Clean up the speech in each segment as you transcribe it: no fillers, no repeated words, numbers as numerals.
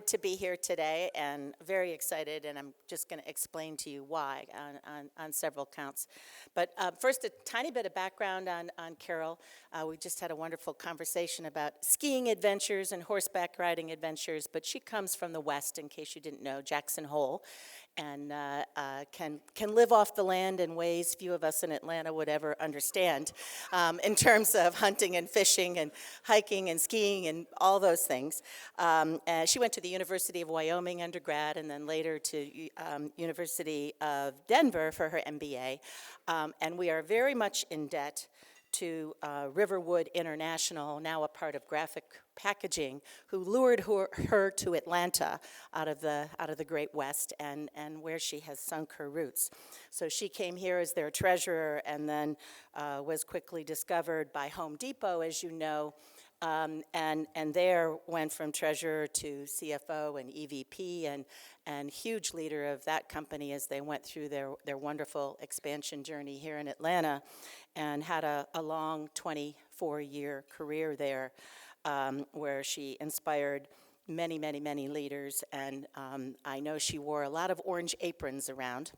delighted to be here today and very excited, and I'm just going to explain to you why on several counts. But first, a tiny bit of background on Carol. We just had a wonderful conversation about skiing adventures and horseback riding adventures, but she comes from the West, in case you didn't know, Jackson Hole, and can live off the land in ways few of us in Atlanta would ever understand, in terms of hunting and fishing and hiking and skiing and all those things. She went to the University of Wyoming undergrad and then later to University of Denver for her MBA. And we are very much in debt to Riverwood International, now a part of Graphic Packaging, who lured her to Atlanta out of the Great West and where she has sunk her roots. So she came here as their treasurer and then was quickly discovered by Home Depot, as you know, and there went from treasurer to CFO and EVP and huge leader of that company as they went through their wonderful expansion journey here in Atlanta, and had a long 24-year career there, where she inspired many, many, many leaders, and I know she wore a lot of orange aprons around.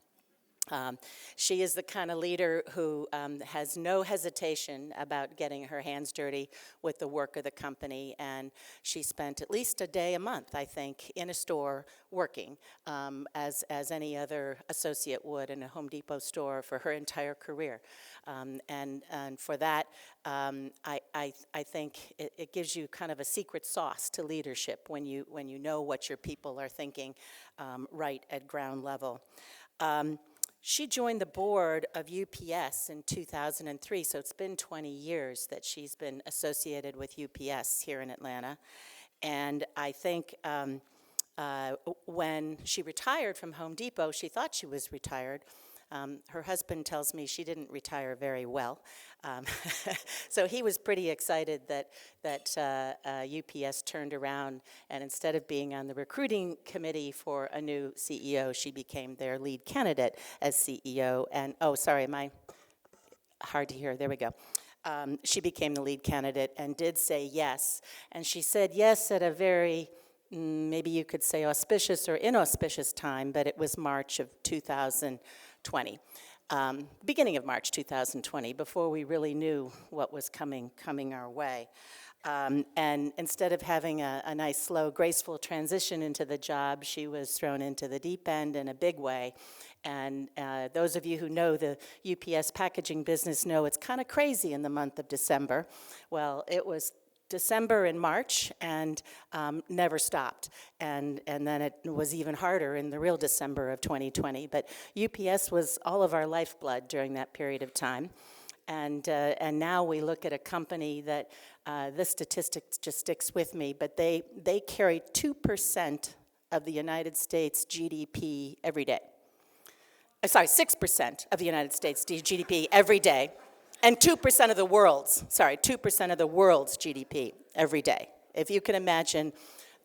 She is the kind of leader who has no hesitation about getting her hands dirty with the work of the company, and she spent at least a day a month, I think, in a store working, as any other associate would in a Home Depot store for her entire career. And for that, I think it gives you kind of a secret sauce to leadership when you know what your people are thinking right at ground level. She joined the board of UPS in 2003, so it's been 20 years that she's been associated with UPS here in Atlanta. And I think when she retired from Home Depot, she thought she was retired. Her husband tells me she didn't retire very well. So he was pretty excited that UPS turned around, and instead of being on the recruiting committee for a new CEO, she became their lead candidate as CEO. And, oh, sorry, am I hard to hear? There we go. She became the lead candidate and did say yes. And she said yes at a very, maybe you could say auspicious or inauspicious time, but it was March of 2020. Beginning of March 2020, before we really knew what was coming our way. And instead of having a nice, slow, graceful transition into the job, she was thrown into the deep end in a big way. And those of you who know the UPS packaging business know it's kind of crazy in the month of December. Well, it was December and March, and never stopped. And then it was even harder in the real December of 2020. But UPS was all of our lifeblood during that period of time. And now we look at a company that, this statistic just sticks with me, but they carry 2% of the United States GDP every day. Sorry, 6% of the United States GDP every day. And 2% of the world's, 2% of the world's GDP every day. If you can imagine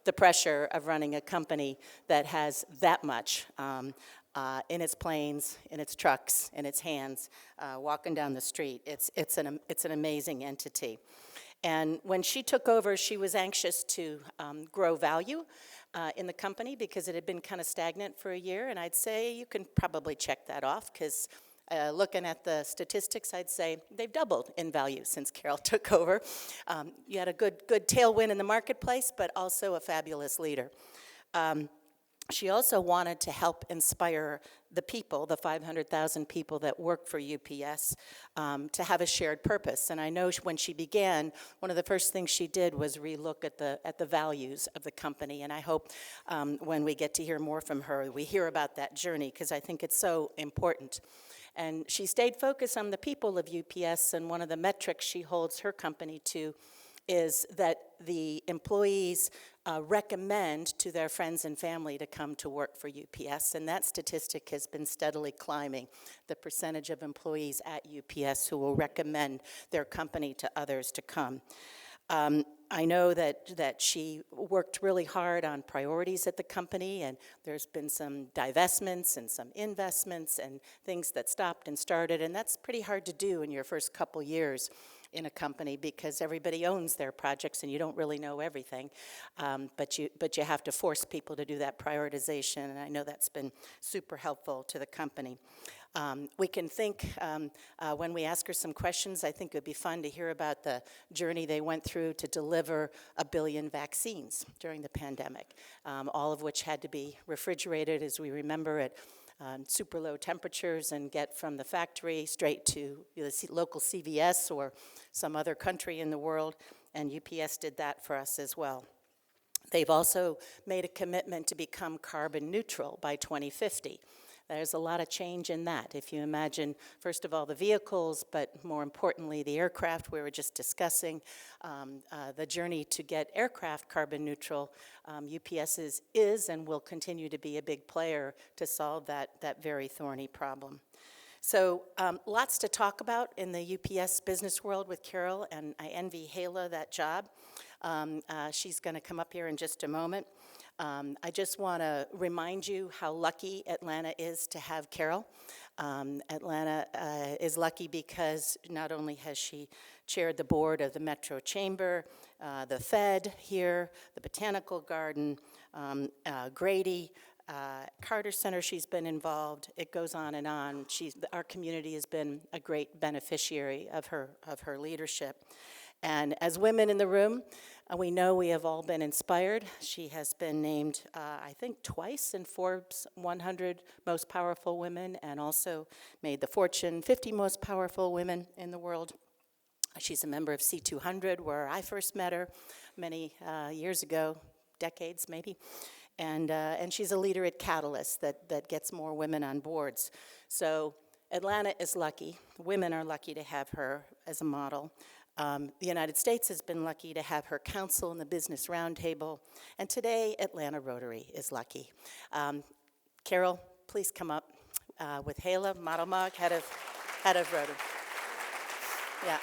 the pressure of running a company that has that much in its planes, in its trucks, in its hands, walking down the street, it's an amazing entity. And when she took over, she was anxious to grow value in the company because it had been kind of stagnant for a year. And I'd say you can probably check that off because looking at the statistics, I'd say they've doubled in value since Carol took over. You had a good tailwind in the marketplace, but also a fabulous leader. She also wanted to help inspire the people, the 500,000 people that work for UPS, to have a shared purpose. And I know when she began, one of the first things she did was relook at the values of the company. And I hope when we get to hear more from her, we hear about that journey, because I think it's so important. And she stayed focused on the people of UPS, and one of the metrics she holds her company to is that the employees recommend to their friends and family to come to work for UPS, and that statistic has been steadily climbing, the percentage of employees at UPS who will recommend their company to others to come. I know that she worked really hard on priorities at the company, and there's been some divestments and some investments and things that stopped and started, and that's pretty hard to do in your first couple years. in a company because everybody owns their projects and you don't really know everything. But you have to force people to do that prioritization, and I know that's been super helpful to the company. We can think, when we ask her some questions, I think it would be fun to hear about the journey they went through to deliver 1 billion vaccines during the pandemic, all of which had to be refrigerated, as we remember, at super low temperatures and get from the factory straight to the local CVS or some other country in the world, and UPS did that for us as well. They've also made a commitment to become carbon neutral by 2050. There's a lot of change in that. If you imagine, first of all, the vehicles, but more importantly, the aircraft we were just discussing, the journey to get aircraft carbon neutral, UPS is and will continue to be a big player to solve that very thorny problem. So lots to talk about in the UPS business world with Carol, and I envy Hala that job. She's going to come up here in just a moment. I just want to remind you how lucky Atlanta is to have Carol. Atlanta is lucky because not only has she chaired the board of the Metro Chamber, the Fed here, the Botanical Garden, Grady, Carter Center, she's been involved. It goes on and on. Our community has been a great beneficiary of her leadership. And as women in the room, we know we have all been inspired. She has been named, I think, twice in Forbes 100 Most Powerful Women, and also made the Fortune 50 Most Powerful Women in the world. She's a member of C200, where I first met her many years ago, decades maybe. And she's a leader at Catalyst that gets more women on boards. So Atlanta is lucky. Women are lucky to have her as a model. The United States has been lucky to have her counsel in the Business Roundtable, and today Atlanta Rotary is lucky. Carol, please come up with Hala Model-Mog, head of Rotary. Yeah.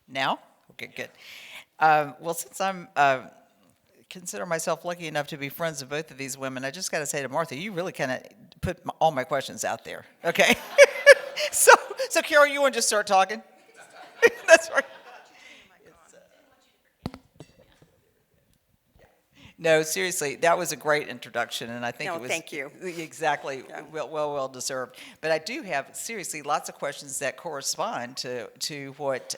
Now? Okay, good. Well, since I'm consider myself lucky enough to be friends with both of these women, I just got to say to Martha, you really kind of put all my questions out there. Okay. so Carol, you want to just start talking? That's right. No, seriously, that was a great introduction, and I think it was thank you. Exactly, well deserved. But I do have seriously lots of questions that correspond to what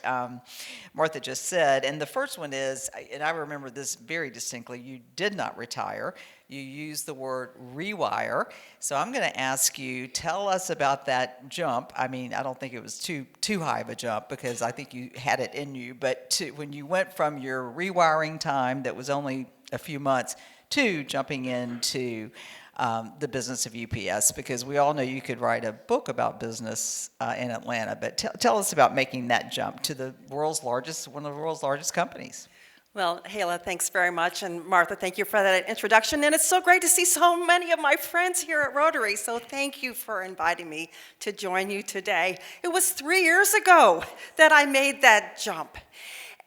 Martha just said. And the first one is, and I remember this very distinctly, you did not retire. You used the word rewire. So I'm going to ask you, tell us about that jump. I mean, I don't think it was too high of a jump because I think you had it in you. But when you went from your rewiring time that was only a few months to jumping into the business of UPS, because we all know you could write a book about business in Atlanta. But tell us about making that jump to the world's largest, one of the world's largest companies. Well, Hala, thanks very much. And Martha, thank you for that introduction. And it's so great to see so many of my friends here at Rotary. So thank you for inviting me to join you today. It was 3 years ago that I made that jump.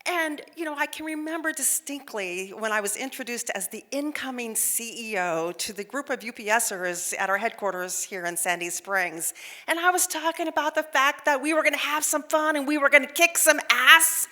And, you know, I can remember distinctly when I was introduced as the incoming CEO to the group of UPSers at our headquarters here in Sandy Springs. And I was talking about the fact that we were going to have some fun and we were going to kick some ass.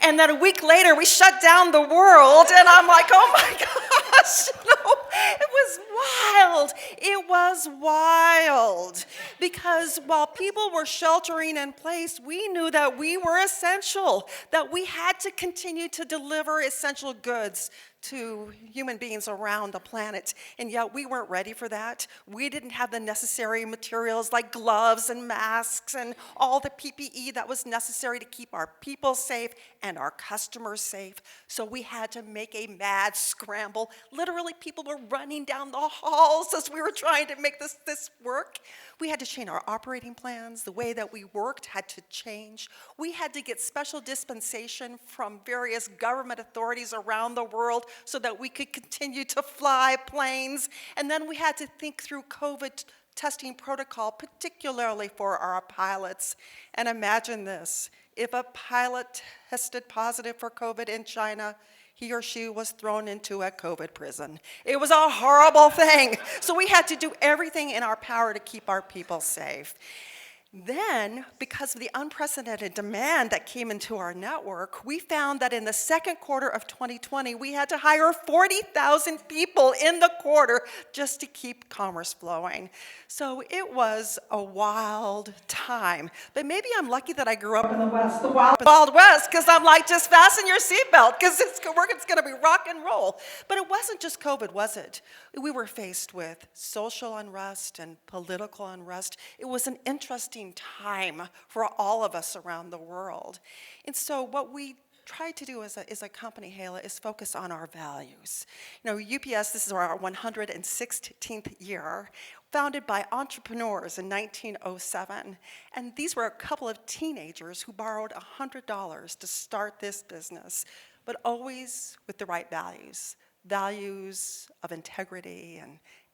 And then a week later, we shut down the world. And I'm like, oh my gosh, it was wild. It was wild. Because while people were sheltering in place, we knew that we were essential, that we had to continue to deliver essential goods to human beings around the planet, and yet we weren't ready for that. We didn't have the necessary materials like gloves and masks and all the PPE that was necessary to keep our people safe and our customers safe. So we had to make a mad scramble. Literally, people were running down the halls as we were trying to make this work. We had to change our operating plans. The way that we worked had to change. We had to get special dispensation from various government authorities around the world so that we could continue to fly planes. And then we had to think through COVID testing protocol, particularly for our pilots. And imagine this, if a pilot tested positive for COVID in China, he or she was thrown into a COVID prison. It was a horrible thing. So we had to do everything in our power to keep our people safe. Then, because of the unprecedented demand that came into our network, we found that in the second quarter of 2020, we had to hire 40,000 people in the quarter just to keep commerce flowing. So it was a wild time. But maybe I'm lucky that I grew up in the West, the Wild West, because I'm like, just fasten your seatbelt, because it's going to be rock and roll. But it wasn't just COVID, was it? We were faced with social unrest and political unrest. It was an interesting time for all of us around the world. And so what we try to do as a company, Hala, is focus on our values. You know, UPS, this is our 116th year, founded by entrepreneurs in 1907. And these were a couple of teenagers who borrowed $100 to start this business, but always with the right values. Values of integrity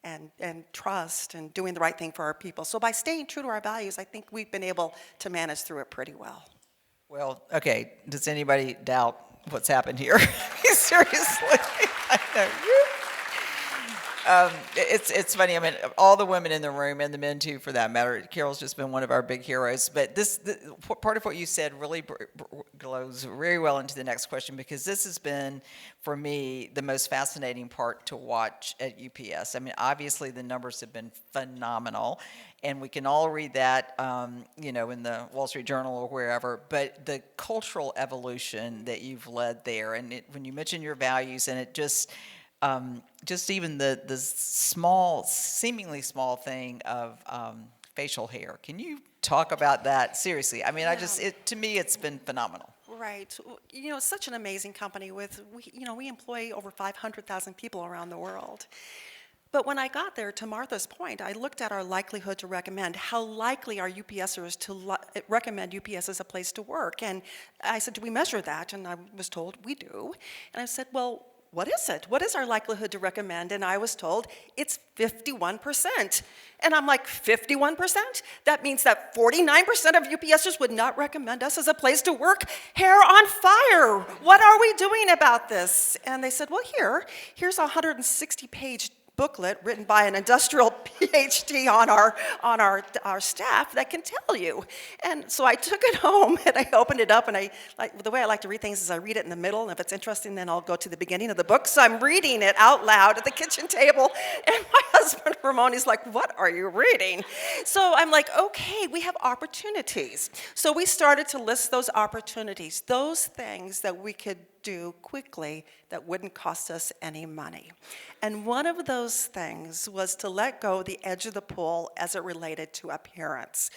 and trust and doing the right thing for our people. So by staying true to our values, I think we've been able to manage through it pretty well. Well, okay, does anybody doubt what's happened here? Seriously, I know. It's funny. I mean, all the women in the room and the men too, for that matter. Carol's just been one of our big heroes. But part of what you said really goes very well into the next question, because this has been, for me, the most fascinating part to watch at UPS. I mean, obviously the numbers have been phenomenal, and we can all read that, in the Wall Street Journal or wherever. But the cultural evolution that you've led there, and when you mention your values, and it just even the small, seemingly small thing of facial hair. Can you talk about that? Seriously, I mean, to me, it's been phenomenal. Right. You know, it's such an amazing company we employ over 500,000 people around the world. But when I got there, to Martha's point, I looked at our likelihood to recommend. How likely are UPSers to recommend UPS as a place to work? And I said, do we measure that? And I was told, we do. And I said, well, what is it? What is our likelihood to recommend? And I was told it's 51%. And I'm like, 51%? That means that 49% of UPSers would not recommend us as a place to work? Hair on fire. What are we doing about this? And they said, well, here's a 160-page booklet written by an industrial PhD on our staff that can tell you. And so I took it home and I opened it up, and the way I like to read things is I read it in the middle, and if it's interesting, then I'll go to the beginning of the book. So I'm reading it out loud at the kitchen table, and my husband Ramon is like, what are you reading? So I'm like, okay, we have opportunities. So we started to list those opportunities, those things that we could do quickly that wouldn't cost us any money. And one of those things was to let go the edge of the pool as it related to appearance.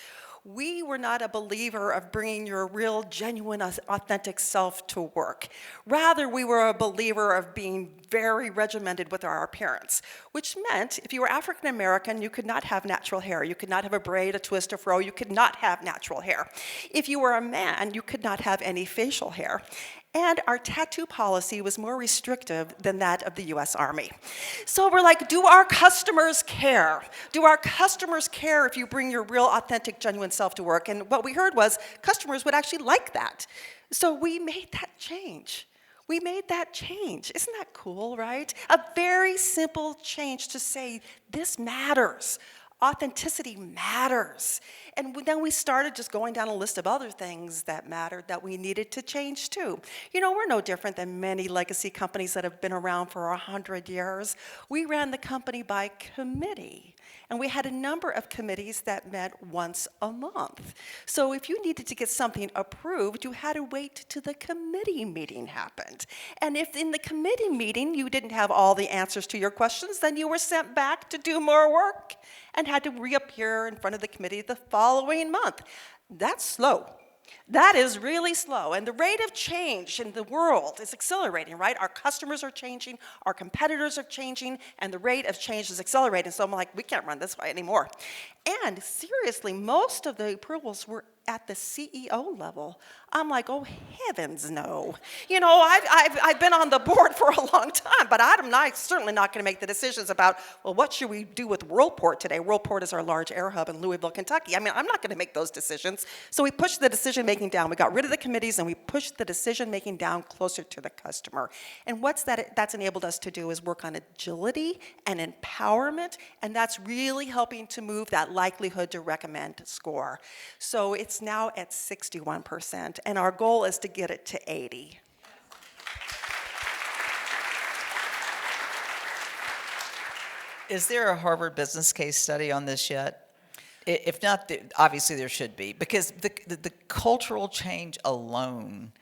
We were not a believer of bringing your real, genuine, authentic self to work. Rather, we were a believer of being very regimented with our appearance, which meant if you were African American, you could not have natural hair. You could not have a braid, a twist, a fro. You could not have natural hair. If you were a man, you could not have any facial hair. And our tattoo policy was more restrictive than that of the US Army. So we're like, do our customers care? Do our customers care if you bring your real, authentic, genuine self to work? And what we heard was customers would actually like that. So we made that change. We made that change. Isn't that cool, right? A very simple change to say, this matters. Authenticity matters. And then we started just going down a list of other things that mattered that we needed to change too. You know, we're no different than many legacy companies that have been around for 100 years. We ran the company by committee. And we had a number of committees that met once a month. So if you needed to get something approved, you had to wait till the committee meeting happened. And if in the committee meeting you didn't have all the answers to your questions, then you were sent back to do more work and had to reappear in front of the committee the following month. That's slow. That is really slow. And the rate of change in the world is accelerating, right? Our customers are changing, our competitors are changing, and the rate of change is accelerating. So I'm like, we can't run this way anymore. And seriously, most of the approvals were at the CEO level, I'm like, oh, heavens no. You know, I've been on the board for a long time, but certainly not going to make the decisions about, well, what should we do with Worldport today? Worldport is our large air hub in Louisville, Kentucky. I mean, I'm not going to make those decisions. So we pushed the decision-making down. We got rid of the committees, and we pushed the decision-making down closer to the customer. And that's enabled us to do is work on agility and empowerment, and that's really helping to move that likelihood to recommend score. So it's now at 61%, and our goal is to get it to 80. Is there a Harvard business case study on this yet? If not, obviously there should be, because the cultural change alone,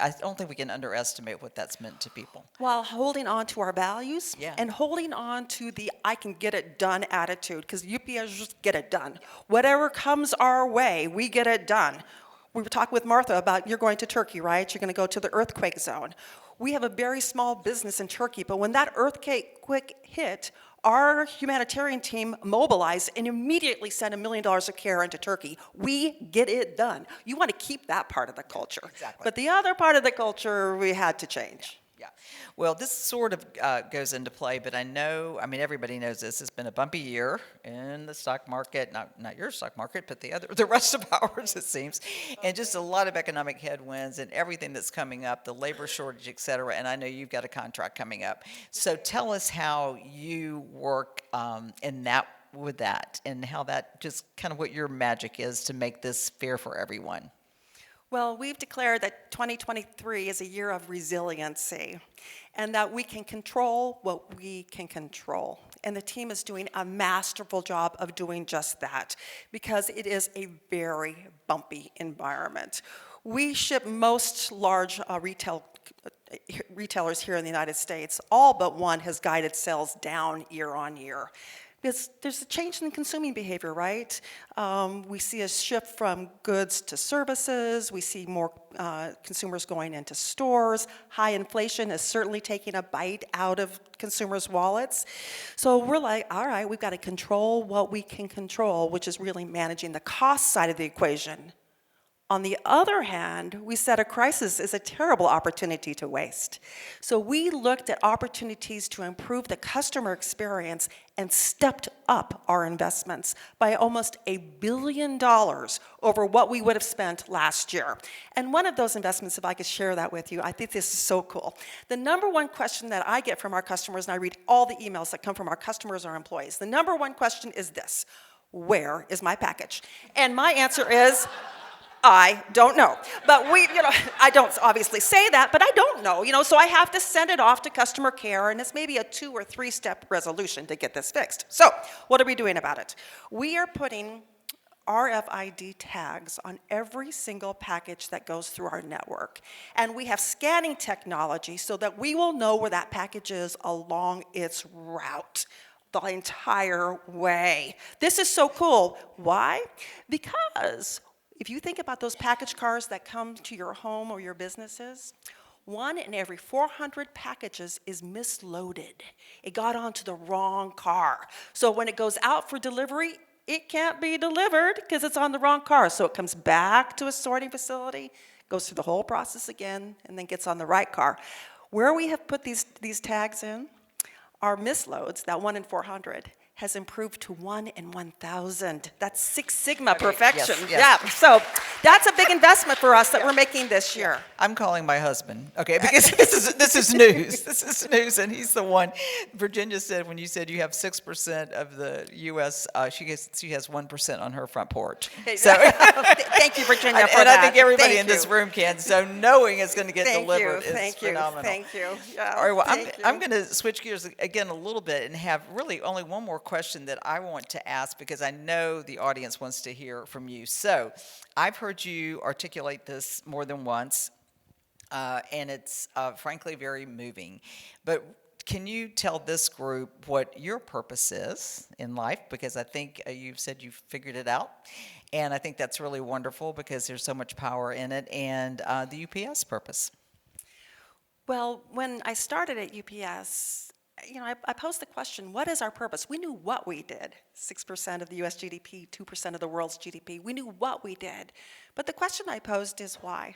I don't think we can underestimate what that's meant to people. While holding on to our values Yeah. and holding on to the I can get it done attitude, because UPS just get it done. Whatever comes our way, we get it done. We were talking with Martha about you're going to Turkey, right? You're going to go to the earthquake zone. We have a very small business in Turkey, but when that earthquake hit, our humanitarian team mobilized and immediately sent $1 million of care into Turkey. We get it done. You want to keep that part of the culture. Exactly. But the other part of the culture, we had to change. Yeah. Well, this sort of goes into play, but I mean, everybody knows this. It's been a bumpy year in the stock market, not your stock market, but the rest of ours, it seems, and just a lot of economic headwinds and everything that's coming up, the labor shortage, et cetera, and I know you've got a contract coming up. So tell us how you work with that, and how that just kind of what your magic is to make this fair for everyone. Well, we've declared that 2023 is a year of resiliency, and that we can control what we can control. And the team is doing a masterful job of doing just that, because it is a very bumpy environment. We ship most large retailers here in the United States. All but one has guided sales down year on year. Because there's a change in consuming behavior, right? We see a shift from goods to services. We see more consumers going into stores. High inflation is certainly taking a bite out of consumers' wallets. So we're like, all right, we've got to control what we can control, which is really managing the cost side of the equation. On the other hand, we said a crisis is a terrible opportunity to waste. So we looked at opportunities to improve the customer experience and stepped up our investments by almost $1 billion over what we would have spent last year. And one of those investments, if I could share that with you, I think this is so cool. The number one question that I get from our customers, and I read all the emails that come from our customers or employees, the number one question is this: where is my package? And my answer is, I don't know. But I don't obviously say that, but I don't know, so I have to send it off to customer care, and it's maybe a 2 or 3 step resolution to get this fixed. So what are we doing about it? We are putting RFID tags on every single package that goes through our network. And we have scanning technology so that we will know where that package is along its route the entire way. This is so cool. Why? Because if you think about those package cars that come to your home or your businesses, 1 in every 400 packages is misloaded. It got onto the wrong car. So when it goes out for delivery, it can't be delivered because it's on the wrong car. So it comes back to a sorting facility, goes through the whole process again, and then gets on the right car. Where we have put these tags in, our misloads, that 1 in 400, has improved to 1 in 1,000. That's Six Sigma perfection. Yes, yes. Yeah, so that's a big investment for us that we're making this year. I'm calling my husband, okay, because this is news. This is news, and he's the one. Virginia said when you said you have 6% of the U.S., she has 1% on her front porch. So Thank you, Virginia, for and that. I think everybody Thank in this you. room can. So knowing it's going to get Thank delivered you, is thank you, phenomenal. thank you. Yeah, All right, well, thank I'm you. going to switch gears again a little bit and have really only one more question that I want to ask, because I know the audience wants to hear from you. So I've heard you articulate this more than once, and it's frankly very moving. But can you tell this group what your purpose is in life? Because I think you've said you've figured it out. And I think that's really wonderful because there's so much power in it, and the UPS purpose. Well, when I started at UPS, I posed the question, what is our purpose? We knew what we did. 6% of the US GDP, 2% of the world's GDP. We knew what we did. But the question I posed is why?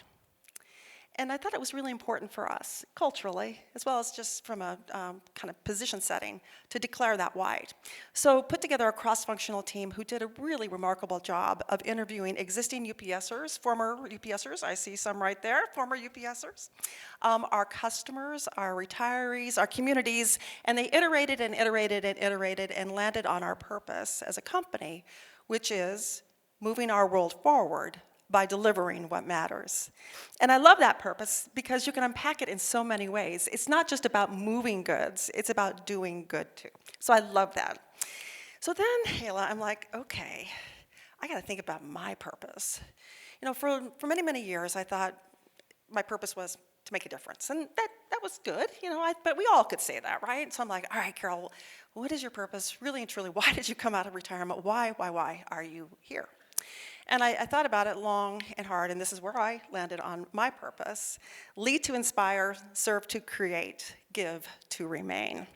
And I thought it was really important for us, culturally, as well as just from a kind of position setting, to declare that why. So put together a cross-functional team who did a really remarkable job of interviewing existing UPSers, former UPSers, I see some right there, former UPSers, our customers, our retirees, our communities, and they iterated and iterated and iterated and landed on our purpose as a company, which is moving our world forward by delivering what matters. And I love that purpose because you can unpack it in so many ways. It's not just about moving goods, it's about doing good too. So I love that. So then, Hayla, I'm like, okay, I gotta think about my purpose. For many, many years, I thought my purpose was to make a difference. And that was good, but we all could say that, right? So I'm like, all right, Carol, what is your purpose? Really and truly, why did you come out of retirement? Why are you here? And I thought about it long and hard, and this is where I landed on my purpose. Lead to inspire, serve to create, give to remain.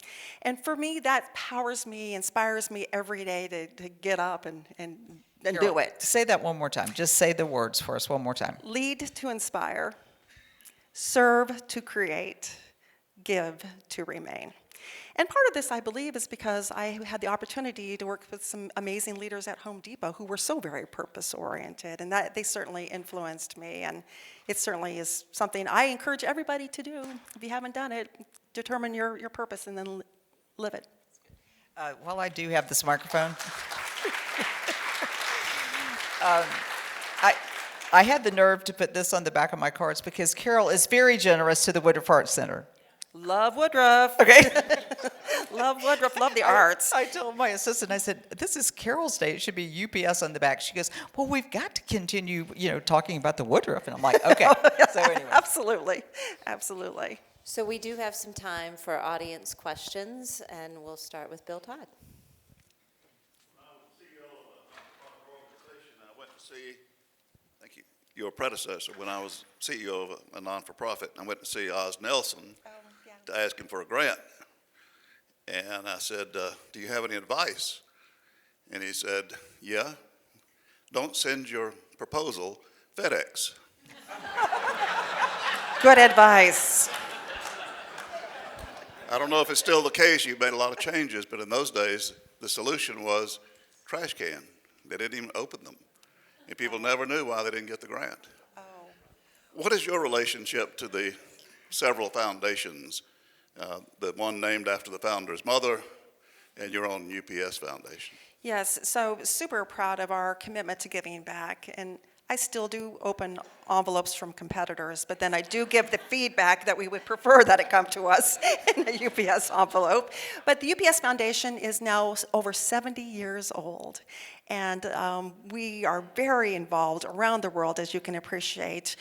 And for me, that powers me, inspires me every day to get up and do it. Say that one more time. Just say the words for us one more time. Lead to inspire, serve to create, give to remain. And part of this, I believe, is because I had the opportunity to work with some amazing leaders at Home Depot who were so very purpose-oriented, and that they certainly influenced me, and it certainly is something I encourage everybody to do. If you haven't done it, determine your purpose and then live it. While I do have this microphone, I had the nerve to put this on the back of my cards because Carol is very generous to the Woodruff Arts Center. Love Woodruff. Okay. Love Woodruff, love the arts. I told my assistant, I said, this is Carol's Day. It should be UPS on the back. She goes, well, we've got to continue, talking about the Woodruff. And I'm like, okay. So anyway. Absolutely. So we do have some time for audience questions, and we'll start with Bill Todd. When I was CEO of a nonprofit organization, I went to see, thank you, your predecessor, when I was CEO of a non-for-profit, I went to see Oz Nelson to ask him for a grant. And I said, do you have any advice? And he said, yeah, don't send your proposal FedEx. Good advice. I don't know if it's still the case. You've made a lot of changes, but in those days, the solution was trash can. They didn't even open them. And people never knew why they didn't get the grant. Oh. What is your relationship to the several foundations, the one named after the founder's mother and your own UPS Foundation? Yes, so super proud of our commitment to giving back. And I still do open envelopes from competitors, but then I do give the feedback that we would prefer that it come to us in a UPS envelope. But the UPS Foundation is now over 70 years old, and we are very involved around the world, as you can appreciate.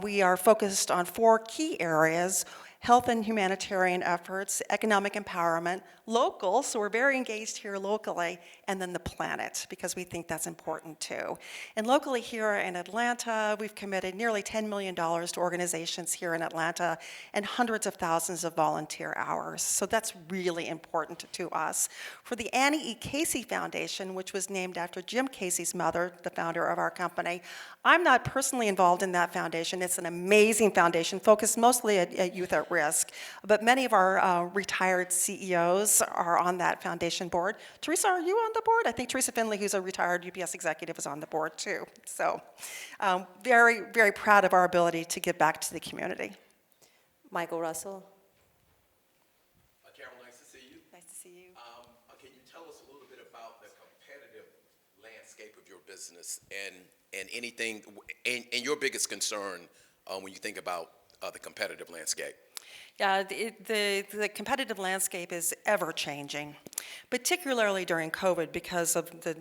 We are focused on 4 key areas: health and humanitarian efforts, economic empowerment, local, so we're very engaged here locally, and then the planet, because we think that's important too. And locally here in Atlanta, we've committed nearly $10 million to organizations here in Atlanta and hundreds of thousands of volunteer hours. So that's really important to us. For the Annie E. Casey Foundation, which was named after Jim Casey's mother, the founder of our company, I'm not personally involved in that foundation. It's an amazing foundation focused mostly at youth at risk, but many of our retired CEOs are on that foundation board. Teresa, are you on the board? I think Teresa Finley, who's a retired UPS executive, is on the board too. So very, very proud of our ability to give back to the community. Michael Russell. Carol, nice to see you. Nice to see you. Can you tell us a little bit about the competitive landscape of your business and anything, and your biggest concern when you think about the competitive landscape? Yeah, the competitive landscape is ever changing, particularly during COVID because of the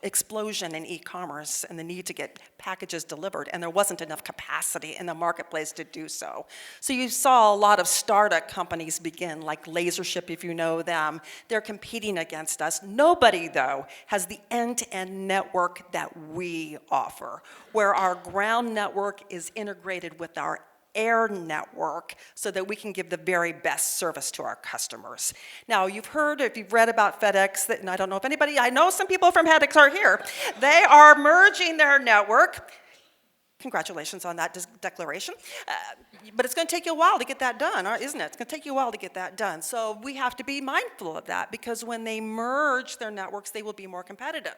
explosion in e-commerce and the need to get packages delivered, and there wasn't enough capacity in the marketplace to do so. So you saw a lot of startup companies begin, like LaserShip, if you know them. They're competing against us. Nobody, though, has the end-to-end network that we offer, where our ground network is integrated with our air network so that we can give the very best service to our customers. Now, you've heard, if you've read about FedEx, and I don't know if anybody, I know some people from FedEx are here. They are merging their network. Congratulations on that declaration. But it's going to take you a while to get that done, isn't it? It's going to take you a while to get that done. So we have to be mindful of that, because when they merge their networks, they will be more competitive.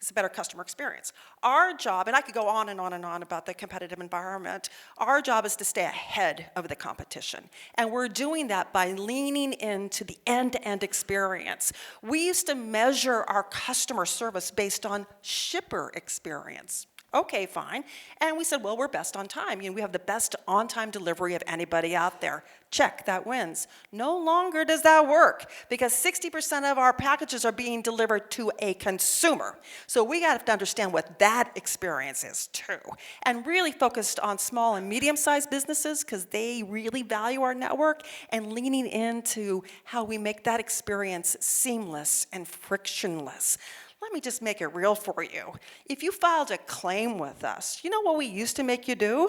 It's a better customer experience. Our job, and I could go on and on and on about the competitive environment, our job is to stay ahead of the competition. And we're doing that by leaning into the end-to-end experience. We used to measure our customer service based on shipper experience. Okay, fine. And we said, well, we're best on time. We have the best on-time delivery of anybody out there. Check, that wins. No longer does that work, because 60% of our packages are being delivered to a consumer. So we have to understand what that experience is too. And really focused on small and medium-sized businesses, because they really value our network, and leaning into how we make that experience seamless and frictionless. Let me just make it real for you. If you filed a claim with us, you know what we used to make you do?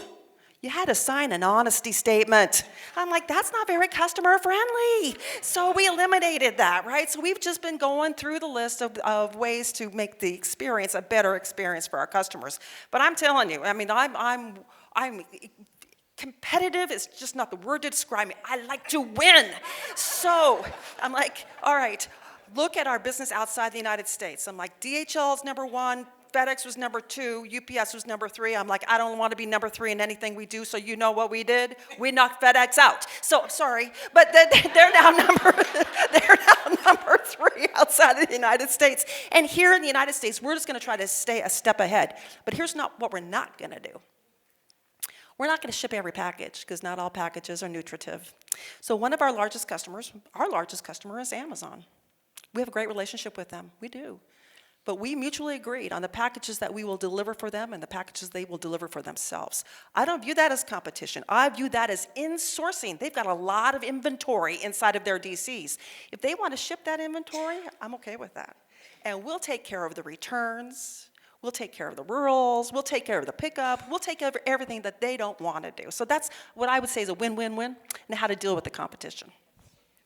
You had to sign an honesty statement. I'm like, that's not very customer friendly. So we eliminated that, right? So we've just been going through the list of ways to make the experience a better experience for our customers. But I'm telling you, I mean, I'm competitive is just not the word to describe me. I like to win. So I'm like, all right, look at our business outside the United States. I'm like, DHL is number 1, FedEx was number 2, UPS was number 3. I'm like, I don't want to be number 3 in anything we do, so you know what we did? We knocked FedEx out. So, sorry, but they're now number 3 outside of the United States. And here in the United States, we're just going to try to stay a step ahead. But here's not what we're not going to do. We're not going to ship every package, because not all packages are nutritive. So one of our largest customers is Amazon. We have a great relationship with them. We do. But we mutually agreed on the packages that we will deliver for them and the packages they will deliver for themselves. I don't view that as competition. I view that as insourcing. They've got a lot of inventory inside of their DCs. If they want to ship that inventory, I'm okay with that. And we'll take care of the returns. We'll take care of the rurals. We'll take care of the pickup. We'll take care of everything that they don't want to do. So that's what I would say is a win-win-win, and how to deal with the competition.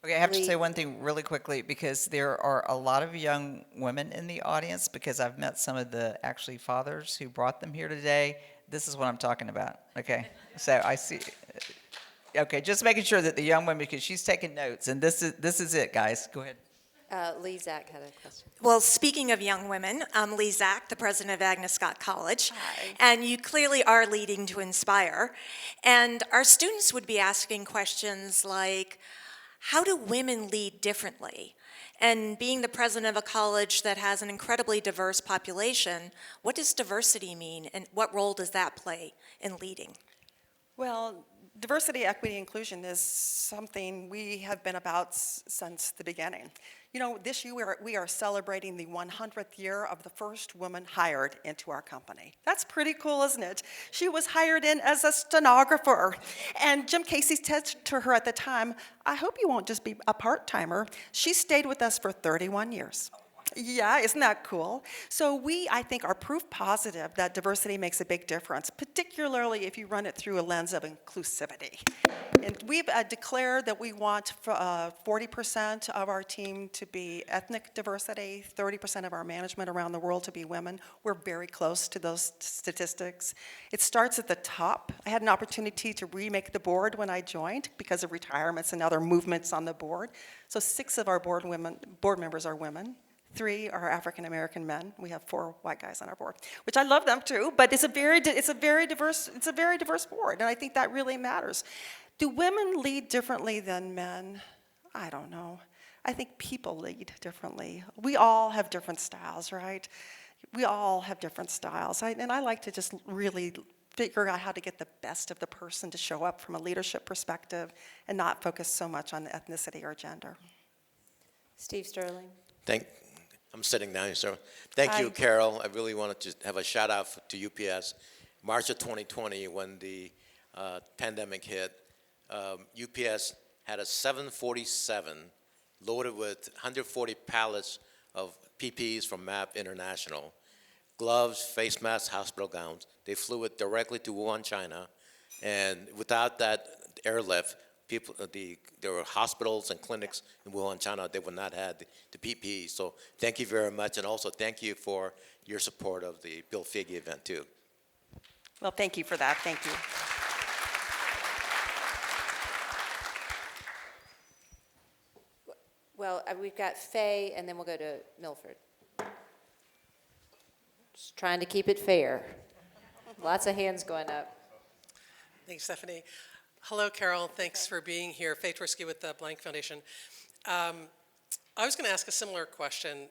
Okay, I have to say one thing really quickly, because there are a lot of young women in the audience, because I've met some of the actually fathers who brought them here today. This is what I'm talking about, okay? So I see, okay, just making sure that the young women, because she's taking notes, and this is it, guys. Go ahead. Lee Zach had a question. Well, speaking of young women, I'm Lee Zach, the president of Agnes Scott College. Hi. And you clearly are leading to inspire. And our students would be asking questions like, how do women lead differently? And being the president of a college that has an incredibly diverse population, what does diversity mean, and what role does that play in leading? Well, diversity, equity, inclusion is something we have been about since the beginning. You know, this year we are celebrating the 100th year of the first woman hired into our company. That's pretty cool, isn't it? She was hired in as a stenographer. And Jim Casey said to her at the time, I hope you won't just be a part-timer. She stayed with us for 31 years. Yeah, isn't that cool? So we, I think, are proof positive that diversity makes a big difference, particularly if you run it through a lens of inclusivity. And we've declared that we want 40% of our team to be ethnic diversity, 30% of our management around the world to be women. We're very close to those statistics. It starts at the top. I had an opportunity to remake the board when I joined because of retirements and other movements on the board. So 6 of our board members are women. 3 are African American men. We have 4 white guys on our board, which I love them too. But it's a very diverse board, and I think that really matters. Do women lead differently than men? I don't know. I think people lead differently. We all have different styles, right? We all have different styles, and I like to just really figure out how to get the best of the person to show up from a leadership perspective, and not focus so much on ethnicity or gender. Steve Sterling. I'm sitting down here, sir. Thank you, Hi. Carol. I really wanted to have a shout out to UPS. March of 2020, when the pandemic hit, UPS had a 747 loaded with 140 pallets of PPEs from MAP International. Gloves, face masks, hospital gowns. They flew it directly to Wuhan, China. And without that airlift, people, there were hospitals and clinics in Wuhan, China, they would not have the PPE. So thank you very much, and also thank you for your support of the Bill Figge event too. Well, thank you for that. Thank you. Well, we've got Faye, and then we'll go to Milford. Just trying to keep it fair. Lots of hands going up. Thanks, Stephanie. Hello, Carol. Thanks for being here. Faye Tversky with the Blank Foundation. I was going to ask a similar question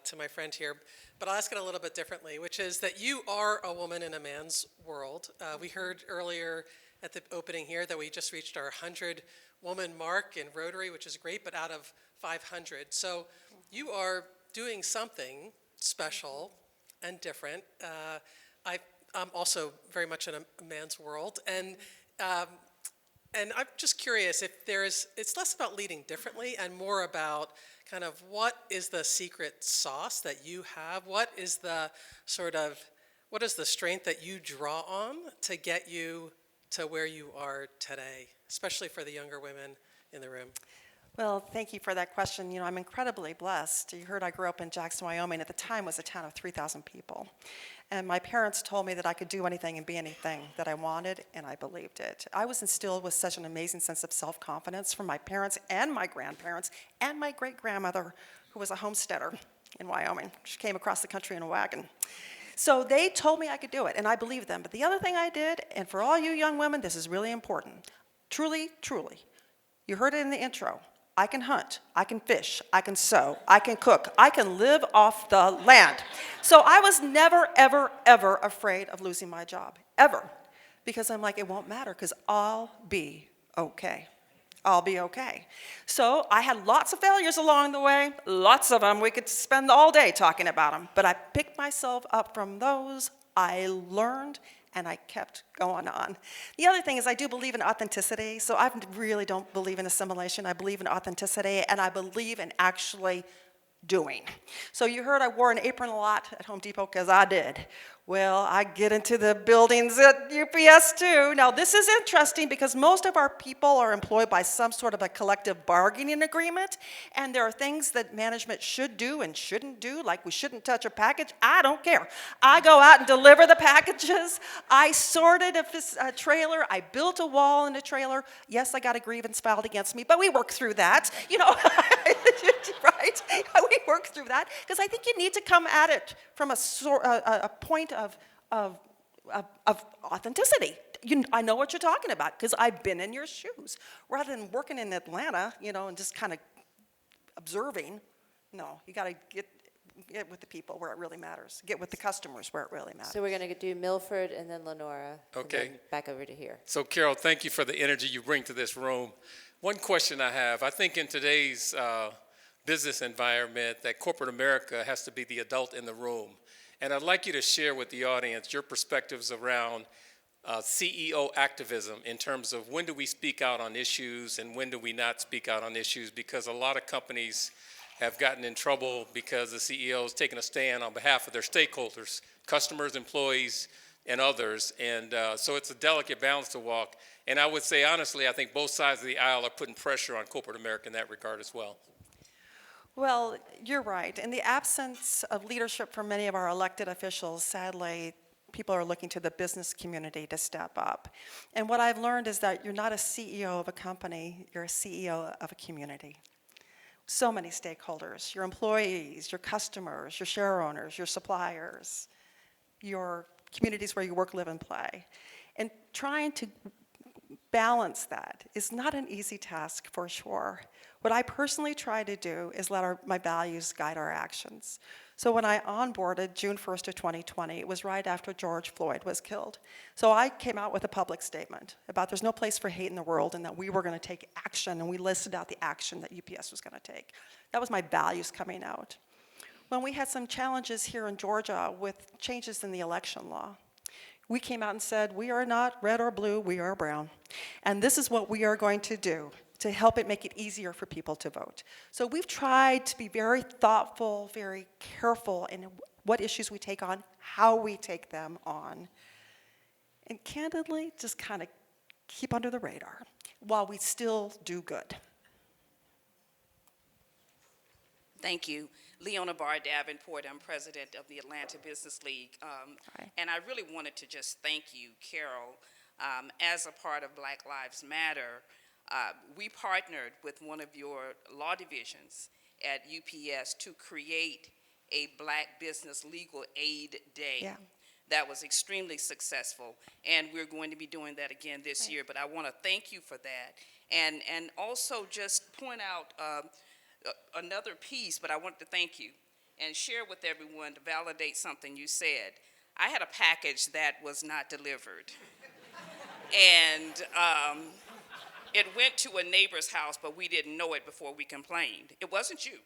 to my friend here, but I'll ask it a little bit differently, which is that you are a woman in a man's world. We heard earlier at the opening here that we just reached our 100-woman mark in Rotary, which is great, but out of 500. So you are doing something special and different. I'm also very much in a man's world, and I'm just curious if it's less about leading differently and more about kind of what is the secret sauce that you have? What is the strength that you draw on to get you to where you are today, especially for the younger women in the room? Well, thank you for that question. You know, I'm incredibly blessed. You heard I grew up in Jackson, Wyoming. At the time, it was a town of 3,000 people. And my parents told me that I could do anything and be anything that I wanted, and I believed it. I was instilled with such an amazing sense of self-confidence from my parents and my grandparents and my great-grandmother, who was a homesteader in Wyoming. She came across the country in a wagon. So they told me I could do it, and I believed them. But the other thing I did, and for all you young women, this is really important. Truly, truly, you heard it in the intro. I can hunt, I can fish, I can sew, I can cook, I can live off the land. So I was never, ever, ever afraid of losing my job, ever. Because I'm like, it won't matter, because I'll be okay. I'll be okay. So I had lots of failures along the way, lots of them. We could spend all day talking about them. But I picked myself up from those. I learned, and I kept going on. The other thing is I do believe in authenticity, so I really don't believe in assimilation. I believe in authenticity, and I believe in actually doing. So you heard I wore an apron a lot at Home Depot, because I did. Well, I get into the buildings at UPS too. Now this is interesting because most of our people are employed by some sort of a collective bargaining agreement, and there are things that management should do and shouldn't do, like we shouldn't touch a package. I don't care. I go out and deliver the packages. I sorted a trailer. I built a wall in a trailer. Yes, I got a grievance filed against me, but we worked through that. You know, right? We worked through that because I think you need to come at it from a point of authenticity. I know what you're talking about because I've been in your shoes. Rather than working in Atlanta, you know, and just kind of observing, no, you got to get with the people where it really matters. Get with the customers where it really matters. So we're going to do Milford and then Lenora. Okay. And then back over to here. So Carol, thank you for the energy you bring to this room. One question I have, I think in today's business environment that corporate America has to be the adult in the room. And I'd like you to share with the audience your perspectives around CEO activism in terms of when do we speak out on issues and when do we not speak out on issues, because a lot of companies have gotten in trouble because the CEO is taking a stand on behalf of their stakeholders, customers, employees, and others. And so it's a delicate balance to walk. And I would say, honestly, I think both sides of the aisle are putting pressure on corporate America in that regard as well. Well, you're right. In the absence of leadership from many of our elected officials, sadly, people are looking to the business community to step up. And what I've learned is that you're not a CEO of a company, you're a CEO of a community. So many stakeholders, your employees, your customers, your share owners, your suppliers, your communities where you work, live, and play. And trying to balance that is not an easy task for sure. What I personally try to do is let my values guide our actions. So when I onboarded June 1st of 2020, it was right after George Floyd was killed. So I came out with a public statement about there's no place for hate in the world and that we were going to take action, and we listed out the action that UPS was going to take. That was my values coming out. When we had some challenges here in Georgia with changes in the election law, we came out and said, we are not red or blue, we are brown. And this is what we are going to do to help it make it easier for people to vote. So we've tried to be very thoughtful, very careful in what issues we take on, how we take them on, and candidly, just kind of keep under the radar while we still do good. Thank you. Leona Barr Davenport, I'm president of the Atlanta Business League. Right. And I really wanted to just thank you, Carol. As a part of Black Lives Matter, we partnered with one of your law divisions at UPS to create a Black Business Legal Aid Day. Yeah. That was extremely successful, and we're going to be doing that again this year, but I want to thank you for that. And also just point out another piece, but I want to thank you and share with everyone to validate something you said. I had a package that was not delivered. And it went to a neighbor's house, but we didn't know it before we complained. It wasn't you.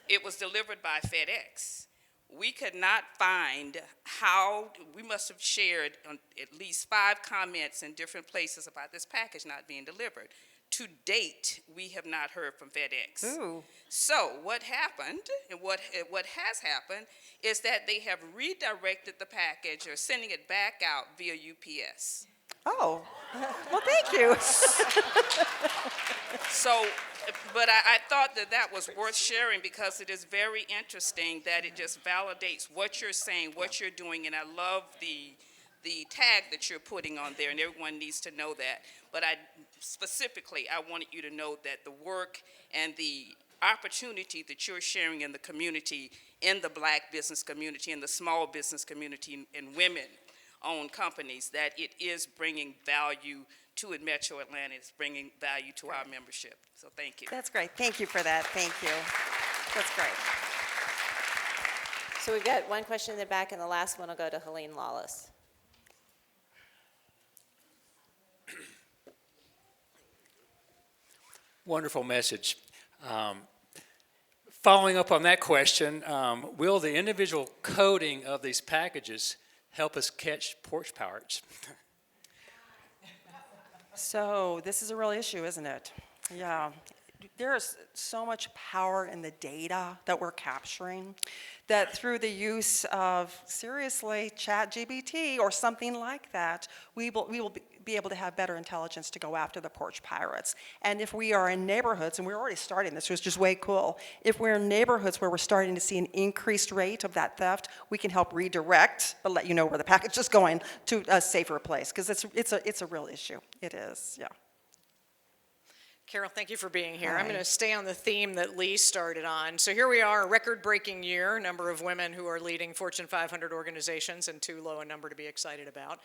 It was delivered by FedEx. We could not find how, we must have shared at least 5 comments in different places about this package not being delivered. To date, we have not heard from FedEx. Ooh. So what happened, and what has happened, is that they have redirected the package or sending it back out via UPS. Oh, well, thank you. So, but I thought that was worth sharing because it is very interesting that it just validates what you're saying, what you're doing, and I love the tag that you're putting on there, and everyone needs to know that. But specifically, I wanted you to know that the work and the opportunity that you're sharing in the community, in the Black business community, in the small business community, and women-owned companies, that it is bringing value to Metro Atlanta. It's bringing value to our membership. So thank you. That's great. Thank you for that. Thank you. That's great. So we've got one question in the back, and the last one will go to Helene Lawless. Wonderful message. Following up on that question, will the individual coding of these packages help us catch porch pirates? So this is a real issue, isn't it? Yeah. There's so much power in the data that we're capturing that through the use of, seriously, ChatGPT or something like that, we will be able to have better intelligence to go after the porch pirates. And if we are in neighborhoods, and we're already starting this, which is way cool, if we're in neighborhoods where we're starting to see an increased rate of that theft, we can help redirect, but let you know where the package is going to a safer place, because it's a real issue. It is, yeah. Carol, thank you for being here. Hi. I'm going to stay on the theme that Lee started on. So here we are, a record-breaking year, number of women who are leading Fortune 500 organizations, and too low a number to be excited about.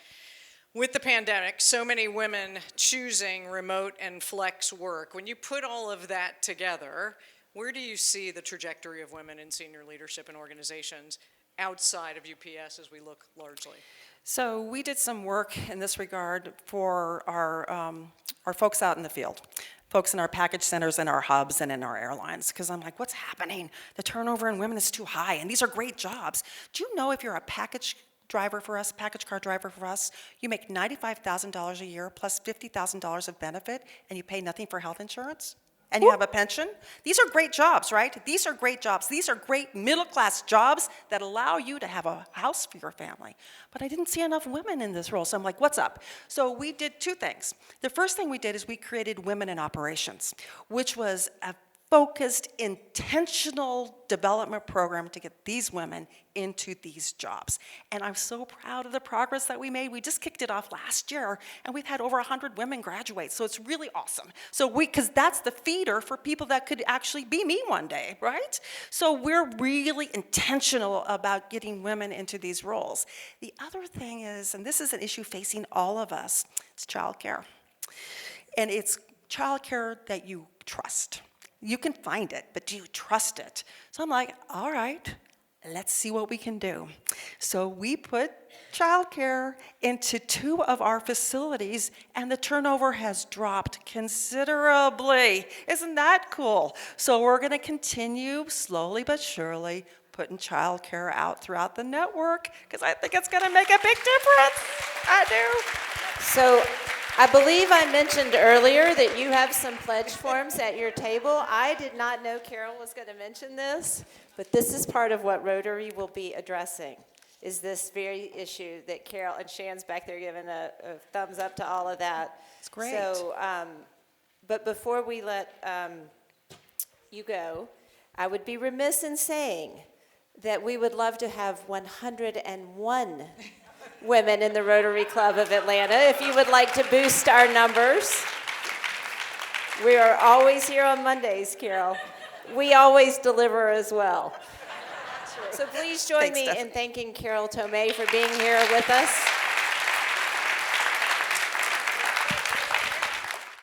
With the pandemic, so many women choosing remote and flex work. When you put all of that together, where do you see the trajectory of women in senior leadership in organizations outside of UPS as we look largely? So we did some work in this regard for our folks out in the field, folks in our package centers and our hubs and in our airlines, because I'm like, what's happening? The turnover in women is too high, and these are great jobs. Do you know if you're a package driver for us, package car driver for us, you make $95,000 a year plus $50,000 of benefit, and you pay nothing for health insurance? And you have a pension? These are great jobs, right? These are great jobs. These are great middle-class jobs that allow you to have a house for your family. But I didn't see enough women in this role, so I'm like, what's up? So we did 2 things. The first thing we did is we created Women in Operations, which was a focused, intentional development program to get these women into these jobs. And I'm so proud of the progress that we made. We just kicked it off last year, and we've had over 100 women graduate, so it's really awesome. So because that's the feeder for people that could actually be me one day, right? So we're really intentional about getting women into these roles. The other thing is, and this is an issue facing all of us, it's childcare. And it's childcare that you trust. You can find it, but do you trust it? So I'm like, all right, let's see what we can do. So we put childcare into 2 of our facilities, and the turnover has dropped considerably. Isn't that cool? So we're going to continue slowly but surely putting childcare out throughout the network, because I think it's going to make a big difference. I do. So I believe I mentioned earlier that you have some pledge forms at your table. I did not know Carol was going to mention this, but this is part of what Rotary will be addressing. is this very issue that Carol, and Shan's back there giving a thumbs up to all of that. It's great. So, but before we let you go, I would be remiss in saying that we would love to have 101 women in the Rotary Club of Atlanta. If you would like to boost our numbers, we are always here on Mondays, Carol. We always deliver as well. So please join Thanks, me Stephanie. in thanking Carol Tome for being here with us.